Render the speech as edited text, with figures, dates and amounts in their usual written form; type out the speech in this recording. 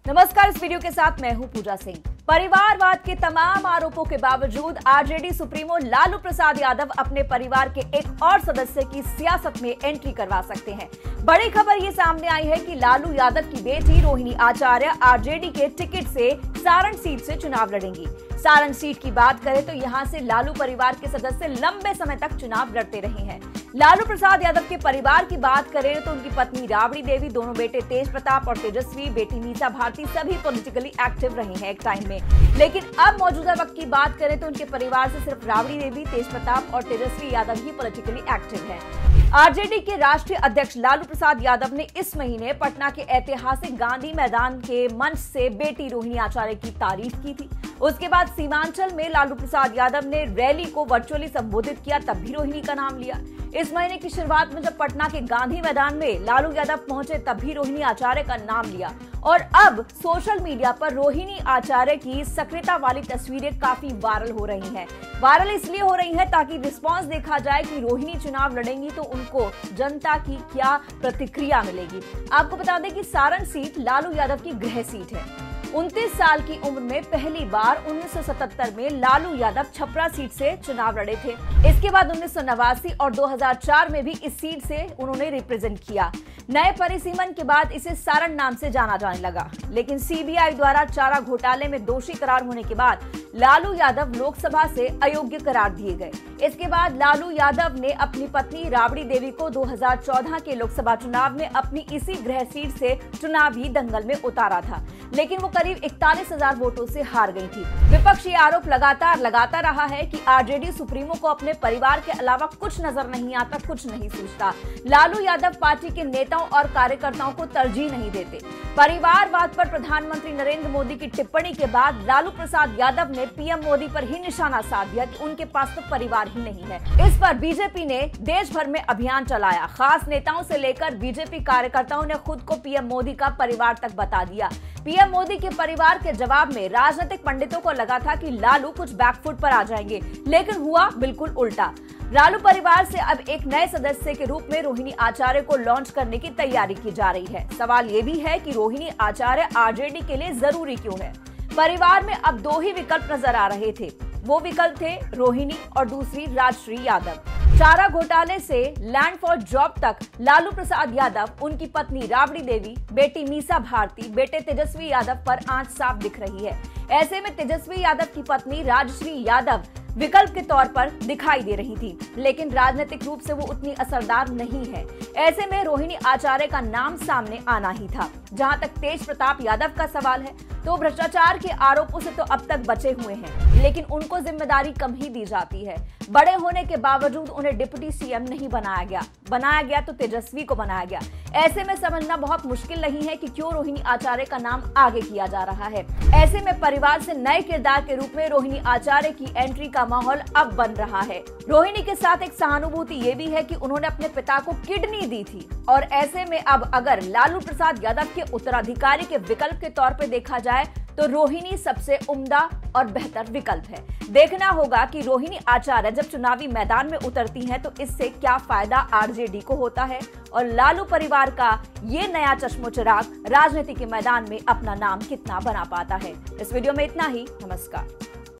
नमस्कार, इस वीडियो के साथ मैं हूं पूजा सिंह। परिवारवाद के तमाम आरोपों के बावजूद आरजेडी सुप्रीमो लालू प्रसाद यादव अपने परिवार के एक और सदस्य की सियासत में एंट्री करवा सकते हैं। बड़ी खबर ये सामने आई है कि लालू यादव की बेटी रोहिणी आचार्य आरजेडी के टिकट से सारण सीट से चुनाव लड़ेंगी। सारण सीट की बात करें तो यहां से लालू परिवार के सदस्य लंबे समय तक चुनाव लड़ते रहे हैं। लालू प्रसाद यादव के परिवार की बात करें तो उनकी पत्नी राबड़ी देवी, दोनों बेटे तेज प्रताप और तेजस्वी, बेटी मीसा भारती सभी पॉलिटिकली एक्टिव रहे हैं एक टाइम में। लेकिन अब मौजूदा वक्त की बात करें तो उनके परिवार से सिर्फ राबड़ी देवी, तेज प्रताप और तेजस्वी यादव ही पॉलिटिकली एक्टिव हैं। आरजेडी के राष्ट्रीय अध्यक्ष लालू प्रसाद यादव ने इस महीने पटना के ऐतिहासिक गांधी मैदान के मंच से बेटी रोहिणी आचार्य की तारीफ की थी। उसके बाद सीमांचल में लालू प्रसाद यादव ने रैली को वर्चुअली संबोधित किया, तब भी रोहिणी का नाम लिया। इस महीने की शुरुआत में जब पटना के गांधी मैदान में लालू यादव पहुंचे तब भी रोहिणी आचार्य का नाम लिया। और अब सोशल मीडिया पर रोहिणी आचार्य की सक्रियता वाली तस्वीरें काफी वायरल हो रही हैं। वायरल इसलिए हो रही हैं ताकि रिस्पांस देखा जाए कि रोहिणी चुनाव लड़ेंगी तो उनको जनता की क्या प्रतिक्रिया मिलेगी। आपको बता दें कि सारण सीट लालू यादव की गृह सीट है। 29 साल की उम्र में पहली बार 1977 में लालू यादव छपरा सीट से चुनाव लड़े थे। इसके बाद 1989 और 2004 में भी इस सीट से उन्होंने रिप्रेजेंट किया। नए परिसीमन के बाद इसे सारण नाम से जाना जाने लगा, लेकिन सीबीआई द्वारा चारा घोटाले में दोषी करार होने के बाद लालू यादव लोकसभा से अयोग्य करार दिए गए। इसके बाद लालू यादव ने अपनी पत्नी राबड़ी देवी को 2014 के लोकसभा चुनाव में अपनी इसी गृह सीट से चुनावी दंगल में उतारा था, लेकिन वो करीब 41,000 वोटों से हार गई थी। विपक्ष ये आरोप लगातार लगाता रहा है कि आरजेडी सुप्रीमो को अपने परिवार के अलावा कुछ नजर नहीं आता, कुछ नहीं सोचता। लालू यादव पार्टी के नेताओं और कार्यकर्ताओं को तरजीह नहीं देते। परिवारवाद पर प्रधानमंत्री नरेंद्र मोदी की टिप्पणी के बाद लालू प्रसाद यादव ने पीएम मोदी पर ही निशाना साध दिया कि उनके पास तो परिवार ही नहीं है। इस पर बीजेपी ने देश भर में अभियान चलाया। खास नेताओं से लेकर बीजेपी कार्यकर्ताओं ने खुद को पीएम मोदी का परिवार तक बता दिया। पीएम मोदी के परिवार के जवाब में राजनीतिक पंडितों को लगा था कि लालू कुछ बैकफुट पर आ जाएंगे, लेकिन हुआ बिल्कुल उल्टा। लालू परिवार से अब एक नए सदस्य के रूप में रोहिणी आचार्य को लॉन्च करने की तैयारी की जा रही है। सवाल ये भी है कि रोहिणी आचार्य आरजेडी के लिए जरूरी क्यों है। परिवार में अब दो ही विकल्प नजर आ रहे थे। वो विकल्प थे रोहिणी और दूसरी राजश्री यादव। चारा घोटाले से लैंड फॉर जॉब तक लालू प्रसाद यादव, उनकी पत्नी राबड़ी देवी, बेटी मीसा भारती, बेटे तेजस्वी यादव पर आंच साफ दिख रही है। ऐसे में तेजस्वी यादव की पत्नी राजश्री यादव विकल्प के तौर पर दिखाई दे रही थी, लेकिन राजनीतिक रूप से वो उतनी असरदार नहीं है। ऐसे में रोहिणी आचार्य का नाम सामने आना ही था। जहां तक तेज प्रताप यादव का सवाल है तो भ्रष्टाचार के आरोपों से तो अब तक बचे हुए हैं, लेकिन उनको जिम्मेदारी कम ही दी जाती है। बड़े होने के बावजूद उन्हें डिप्टी सीएम नहीं बनाया गया तो तेजस्वी को बनाया गया। ऐसे में समझना बहुत मुश्किल नहीं है कि क्यों रोहिणी आचार्य का नाम आगे किया जा रहा है। ऐसे में परिवार से नए किरदार के रूप में रोहिणी आचार्य की एंट्री का माहौल अब बन रहा है। रोहिणी के साथ एक सहानुभूति ये भी है कि उन्होंने अपने पिता को किडनी दी थी, और ऐसे में अब अगर लालू प्रसाद यादव के उत्तराधिकारी के विकल्प के तौर पर देखा जाए तो रोहिणी सबसे उम्दा और बेहतर विकल्प है। देखना होगा कि रोहिणी आचार्य जब चुनावी मैदान में उतरती हैं तो इससे क्या फायदा आरजेडी को होता है और लालू परिवार का ये नया चश्मोचराग राजनीति के मैदान में अपना नाम कितना बना पाता है। इस वीडियो में इतना ही। नमस्कार।